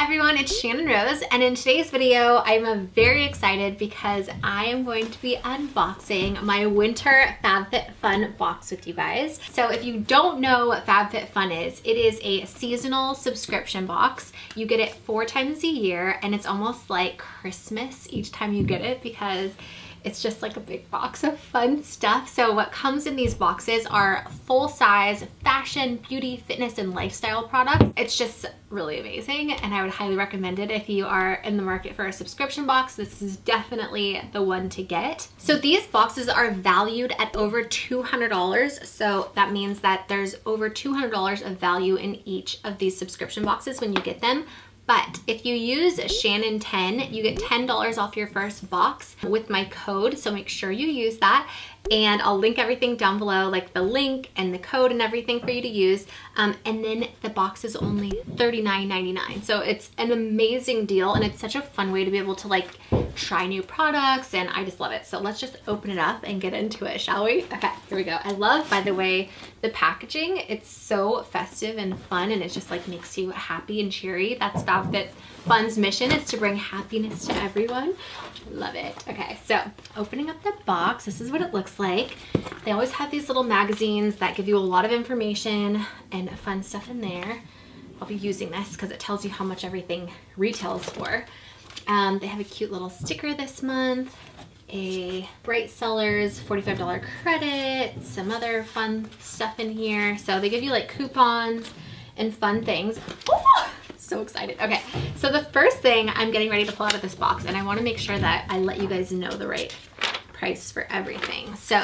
everyone, it's Channon Rose, and in today's video I'm very excited because I am going to be unboxing my winter Fab Fit Fun box with you guys. So if you don't know what Fab Fit Fun is, it is a seasonal subscription box. You get it 4 times a year and it's almost like Christmas each time you get it because it's just like a big box of fun stuff. So what comes in these boxes are full-size fashion, beauty, fitness, and lifestyle products. It's just really amazing and I would highly recommend it if you are in the market for a subscription box. This is definitely the one to get. So these boxes are valued at over $200. So that means that there's over $200 of value in each of these subscription boxes when you get them. But if you use Channon10, you get $10 off your first box with my code, so make sure you use that. And I'll link everything down below, like the link and the code and everything for you to use. And then the box is only $39.99. So it's an amazing deal and it's such a fun way to be able to like try new products, and I just love it. So let's just open it up and get into it, shall we? Okay, here we go. I love, by the way, the packaging. It's so festive and fun and it just like makes you happy and cheery. That's Fab Fit Fun's mission, is to bring happiness to everyone. Love it. Okay, so opening up the box, this is what it looks like. They always have these little magazines that give you a lot of information and fun stuff in there. I'll be using this because it tells you how much everything retails for. They have a cute little sticker this month, a Bright Sellers $45 credit, some other fun stuff in here. So they give you like coupons and fun things. Oh, so excited. Okay, so the first thing I'm getting ready to pull out of this box, and I want to make sure that I let you guys know the right price for everything. So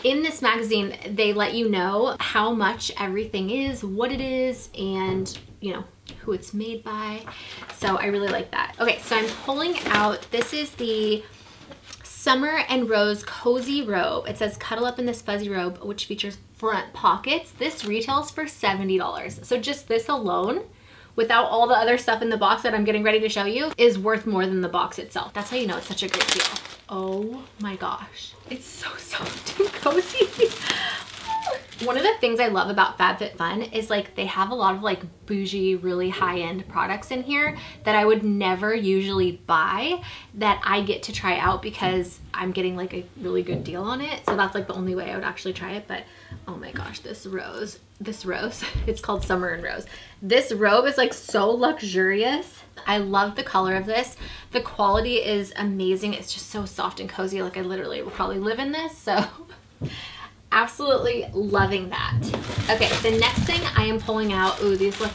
in this magazine, they let you know how much everything is, what it is, and you know, who it's made by. So I really like that. Okay, so I'm pulling out, this is the Summer and Rose Cozy Robe. It says cuddle up in this fuzzy robe, which features front pockets. This retails for $70. So just this alone, without all the other stuff in the box that I'm getting ready to show you, is worth more than the box itself. That's how you know it's such a great deal. Oh my gosh, it's so soft and cozy. One of the things I love about Fab Fit Fun is like they have a lot of like bougie, really high-end products in here that I would never usually buy, that I get to try out because I'm getting like a really good deal on it. So that's like the only way I would actually try it. But oh my gosh, this rose, it's called Summer and Rose. This robe is like so luxurious. I love the color of this. The quality is amazing. It's just so soft and cozy. Like I literally will probably live in this. So absolutely loving that. Okay, the next thing I am pulling out, ooh, these look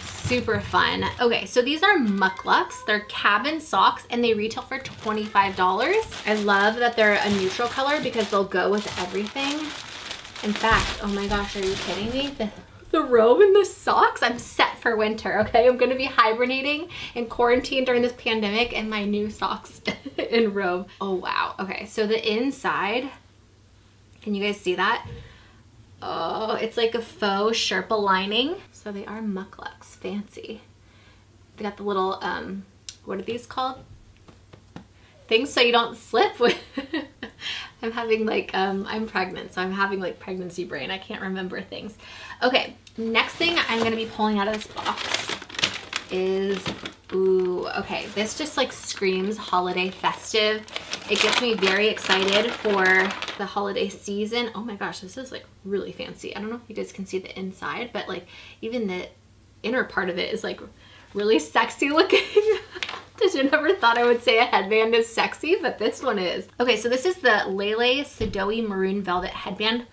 super fun. Okay, so these are mucklucks. They're cabin socks and they retail for $25. I love that they're a neutral color because they'll go with everything. In fact, oh my gosh, are you kidding me? The robe and the socks, I'm set for winter, okay? I'm gonna be hibernating in quarantine during this pandemic in my new socks and robe. Oh wow, okay, so the inside, can you guys see that? Oh, it's like a faux Sherpa lining. So they are mucklucks, fancy. They got the little, what are these called? Things so you don't slip with. I'm having like, I'm pregnant, so I'm having like pregnancy brain. I can't remember things. Okay, next thing I'm gonna be pulling out of this box is, ooh, okay, this just like screams holiday festive. It gets me very excited for the holiday season. Oh my gosh, this is like really fancy. I don't know if you guys can see the inside, but like even the inner part of it is like really sexy looking. Did you never thought I would say a headband is sexy, but this one is. Okay, so this is the Lele Sadoui Maroon Velvet Headband.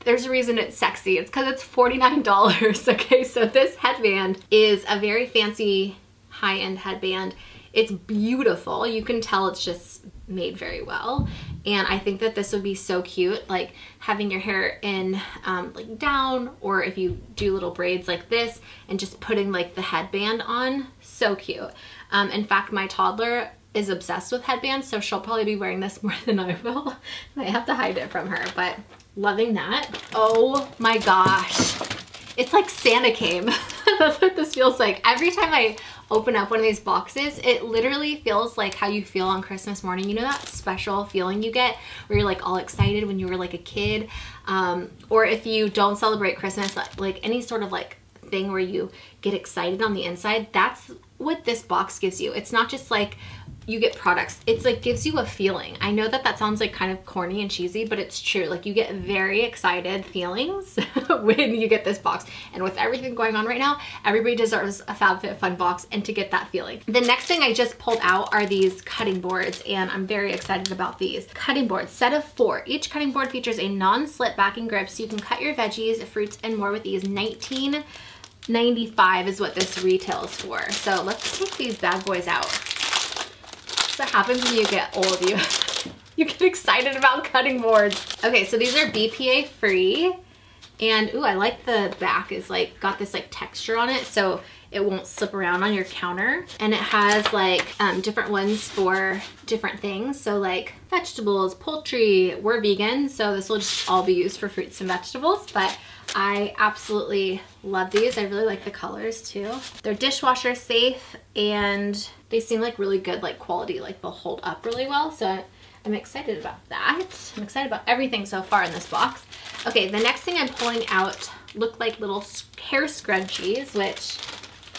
There's a reason it's sexy. It's because it's $49. Okay, so this headband is a very fancy high-end headband. It's beautiful. You can tell it's just made very well. And I think that this would be so cute, like having your hair in like down, or if you do little braids like this and just putting like the headband on. So cute. In fact, my toddler is obsessed with headbands, so she'll probably be wearing this more than I will. I have to hide it from her, but loving that. Oh my gosh. It's like Santa came. That's what this feels like. Every time I open up one of these boxes, it literally feels like how you feel on Christmas morning. You know that special feeling you get where you're like all excited when you were like a kid? Or if you don't celebrate Christmas, like any sort of like thing where you get excited on the inside. That's what this box gives you. It's not just like you get products, it's like gives you a feeling. I know that that sounds like kind of corny and cheesy, but it's true. Like you get very excited feelings when you get this box. And with everything going on right now, everybody deserves a Fab Fit Fun box and to get that feeling. The next thing I just pulled out are these cutting boards, and I'm very excited about these. Cutting boards, set of 4. Each cutting board features a non-slip backing grip so you can cut your veggies, fruits, and more with these. $19.95 is what this retails for. So let's take these bad boys out. That's what happens when you get old. You get excited about cutting boards. Okay, so these are BPA free. And ooh, I like the back is like got this like texture on it so it won't slip around on your counter. And it has like different ones for different things. So like vegetables, poultry, we're vegan, so this will just all be used for fruits and vegetables. But I absolutely love these. I really like the colors too. They're dishwasher safe and they seem like really good like quality, like they'll hold up really well. So I'm excited about that. I'm excited about everything so far in this box. Okay, the next thing I'm pulling out look like little hair scrunchies, which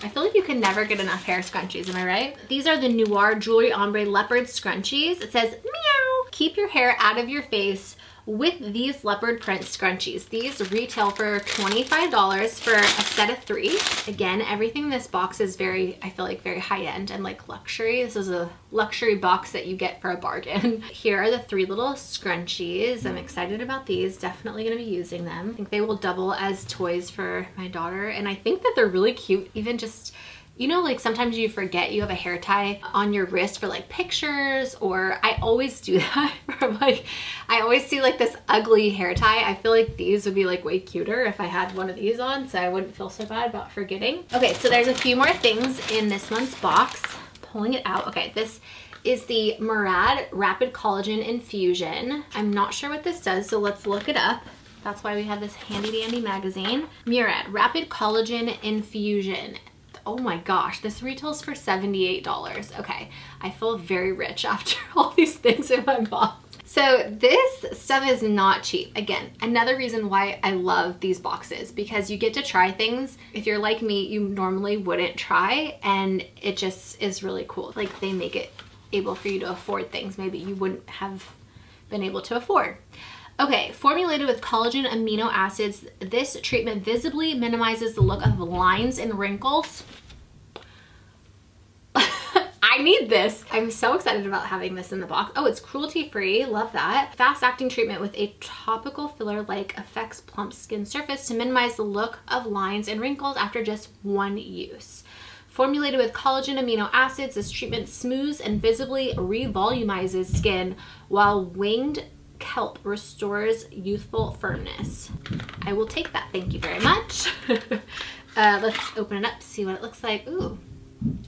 I feel like you can never get enough hair scrunchies, am I right? These are the Noir Jewelry Ombre Leopard Scrunchies. It says, meow, keep your hair out of your face with these leopard print scrunchies. These retail for $25 for a set of 3. Again, everything in this box is very, I feel like very high end and like luxury. This is a luxury box that you get for a bargain. Here are the 3 little scrunchies. I'm excited about these. Definitely gonna be using them. I think they will double as toys for my daughter. And I think that they're really cute, even just, you know, like sometimes you forget you have a hair tie on your wrist for like pictures, or I always do that for like, I always see like this ugly hair tie. I feel like these would be like way cuter if I had one of these on, so I wouldn't feel so bad about forgetting. Okay, so there's a few more things in this month's box. Pulling it out. Okay, this is the Murad Rapid Collagen Infusion. I'm not sure what this does, so let's look it up. That's why we have this handy dandy magazine. Murad Rapid Collagen Infusion. Oh my gosh, this retails for $78. Okay, I feel very rich after all these things in my box. So this stuff is not cheap. Again, another reason why I love these boxes, because you get to try things if you're like me you normally wouldn't try, and it just is really cool. Like they make it able for you to afford things maybe you wouldn't have been able to afford. Okay, formulated with collagen amino acids, this treatment visibly minimizes the look of lines and wrinkles. I need this. I'm so excited about having this in the box. Oh, it's cruelty-free. Love that. Fast-acting treatment with a topical filler-like affects plump skin surface to minimize the look of lines and wrinkles after just 1 use. Formulated with collagen amino acids, this treatment smooths and visibly revolumizes skin, while winged kelp restores youthful firmness. I will take that. Thank you very much. Let's open it up, see what it looks like. Ooh.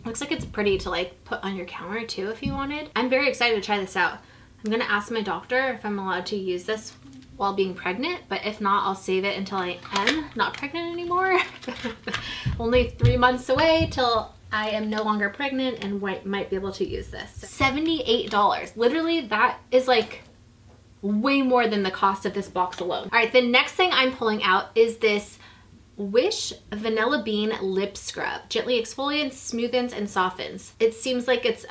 Looks like it's pretty to like put on your counter too if you wanted. I'm very excited to try this out. I'm gonna ask my doctor if I'm allowed to use this while being pregnant, but if not, I'll save it until I am not pregnant anymore. Only 3 months away till I am no longer pregnant and might be able to use this. $78. Literally, that is like way more than the cost of this box alone. All right, the next thing I'm pulling out is this Wish Vanilla Bean Lip Scrub. Gently exfoliates, smoothens, and softens. It seems like it's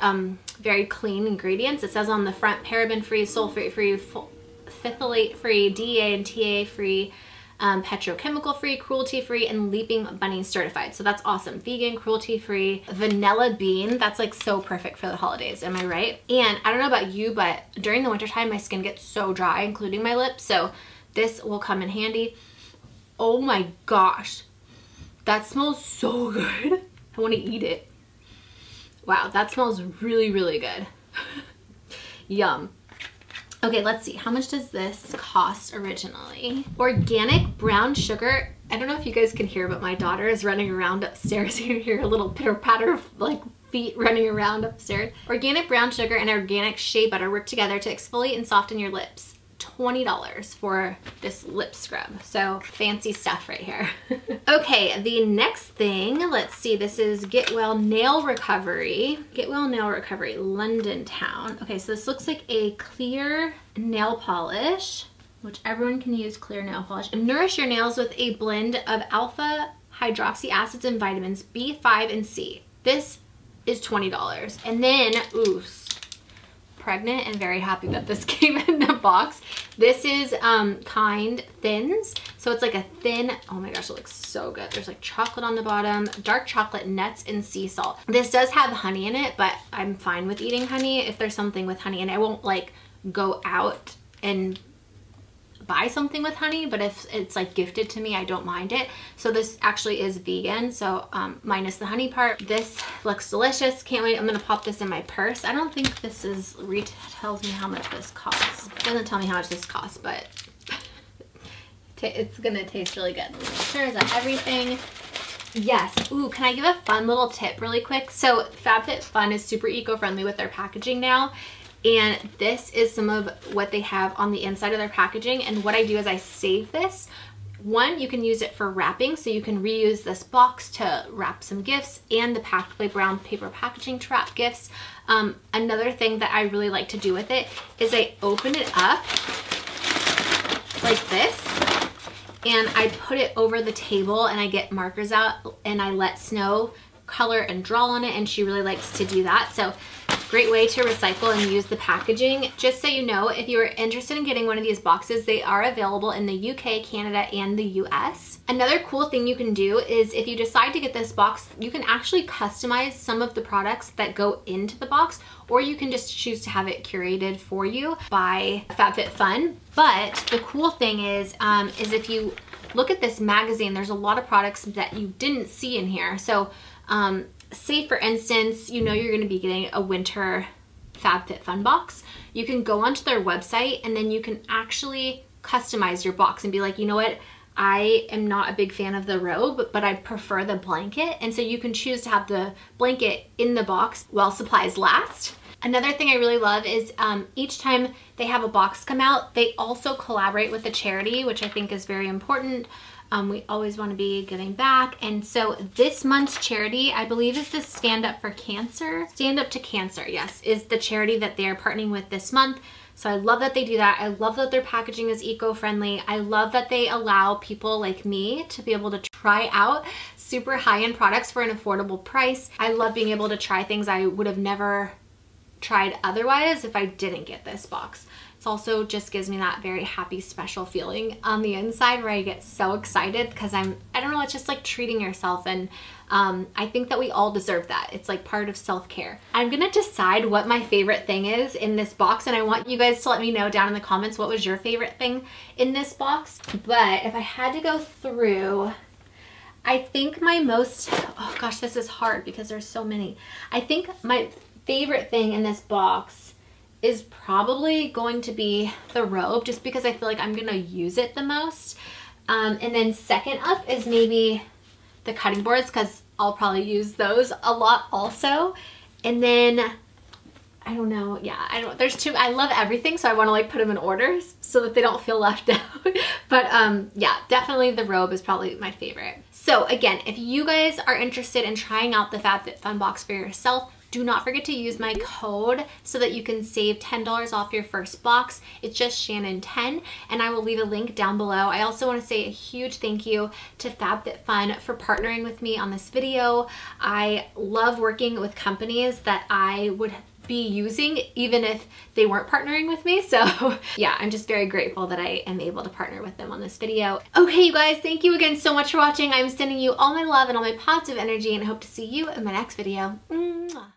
very clean ingredients. It says on the front, paraben-free, sulfate-free, phthalate-free, DEA and TA-free, petrochemical-free, cruelty-free, and Leaping Bunny certified. So that's awesome. Vegan, cruelty-free, vanilla bean. That's like so perfect for the holidays. Am I right? And I don't know about you, but during the wintertime, my skin gets so dry, including my lips. So this will come in handy. Oh my gosh, that smells so good. I want to eat it. Wow, that smells really, really good. Yum. Okay, let's see. How much does this cost originally? Organic brown sugar. I don't know if you guys can hear, but my daughter is running around upstairs. You hear a little pitter patter of like feet running around upstairs. Organic brown sugar and organic shea butter work together to exfoliate and soften your lips. $20 for this lip scrub. So fancy stuff right here. Okay, the next thing, let's see, this is Get Well Nail Recovery. Get Well Nail Recovery, London Town. Okay, so this looks like a clear nail polish, which everyone can use clear nail polish. And nourish your nails with a blend of alpha hydroxy acids and vitamins B5 and C. This is $20. And then, ooh, pregnant and very happy that this came in the box. This is Kind Thins. So it's like a thin, oh my gosh, it looks so good. There's like chocolate on the bottom, dark chocolate, nuts, and sea salt. This does have honey in it, but I'm fine with eating honey if there's something with honey, and I won't like go out and buy something with honey, but if it's like gifted to me, I don't mind it. So this actually is vegan, so minus the honey part. This looks delicious. Can't wait. I'm gonna pop this in my purse. I don't think this is tells me how much this costs. It doesn't tell me how much this costs, but it's gonna taste really good. Make sure, is that everything? Yes. Ooh, can I give a fun little tip really quick? So Fab Fit Fun is super eco-friendly with their packaging now. And this is some of what they have on the inside of their packaging. And what I do is I save this. One, you can use it for wrapping, so you can reuse this box to wrap some gifts, and the packed play brown paper packaging to wrap gifts. Another thing that I really like to do with it is I open it up like this, and I put it over the table, and I get markers out, and I let Snow color and draw on it, and she really likes to do that. So great way to recycle and use the packaging. Just so you know, if you are interested in getting one of these boxes, they are available in the UK, Canada, and the US. Another cool thing you can do is if you decide to get this box, you can actually customize some of the products that go into the box, or you can just choose to have it curated for you by Fab Fit Fun. But the cool thing is if you look at this magazine, there's a lot of products that you didn't see in here. So say for instance, you know you're going to be getting a winter Fab Fit Fun box. You can go onto their website, and then you can actually customize your box and be like, you know what, I am not a big fan of the robe, but I prefer the blanket. And so you can choose to have the blanket in the box while supplies last. Another thing I really love is each time they have a box come out, they also collaborate with a charity, which I think is very important. We always want to be giving back. And so this month's charity, I believe, is the Stand Up for Cancer. Stand Up to Cancer, yes, is the charity that they are partnering with this month. So I love that they do that. I love that their packaging is eco-friendly. I love that they allow people like me to be able to try out super high-end products for an affordable price. I love being able to try things I would have never tried otherwise if I didn't get this box. It also just gives me that very happy, special feeling on the inside where I get so excited because I don't know, it's just like treating yourself, and I think that we all deserve that. It's like part of self-care. I'm gonna decide what my favorite thing is in this box, and I want you guys to let me know down in the comments what was your favorite thing in this box. But if I had to go through, I think my most, oh gosh, this is hard because there's so many. I think my favorite thing in this box is probably going to be the robe, just because I feel like I'm gonna use it the most. And then second up is maybe the cutting boards, because I'll probably use those a lot also. And then I don't know, yeah, there's two. I love everything, so I want to like put them in order so that they don't feel left out. But yeah, definitely the robe is probably my favorite. So again, if you guys are interested in trying out the Fab Fit Fun box for yourself, do not forget to use my code so that you can save $10 off your first box. It's just Channon10, and I will leave a link down below. I also want to say a huge thank you to Fab Fit Fun for partnering with me on this video. I love working with companies that I would be using even if they weren't partnering with me. So yeah, I'm just very grateful that I am able to partner with them on this video. Okay, you guys, thank you again so much for watching. I'm sending you all my love and all my positive energy, and I hope to see you in my next video. Mwah.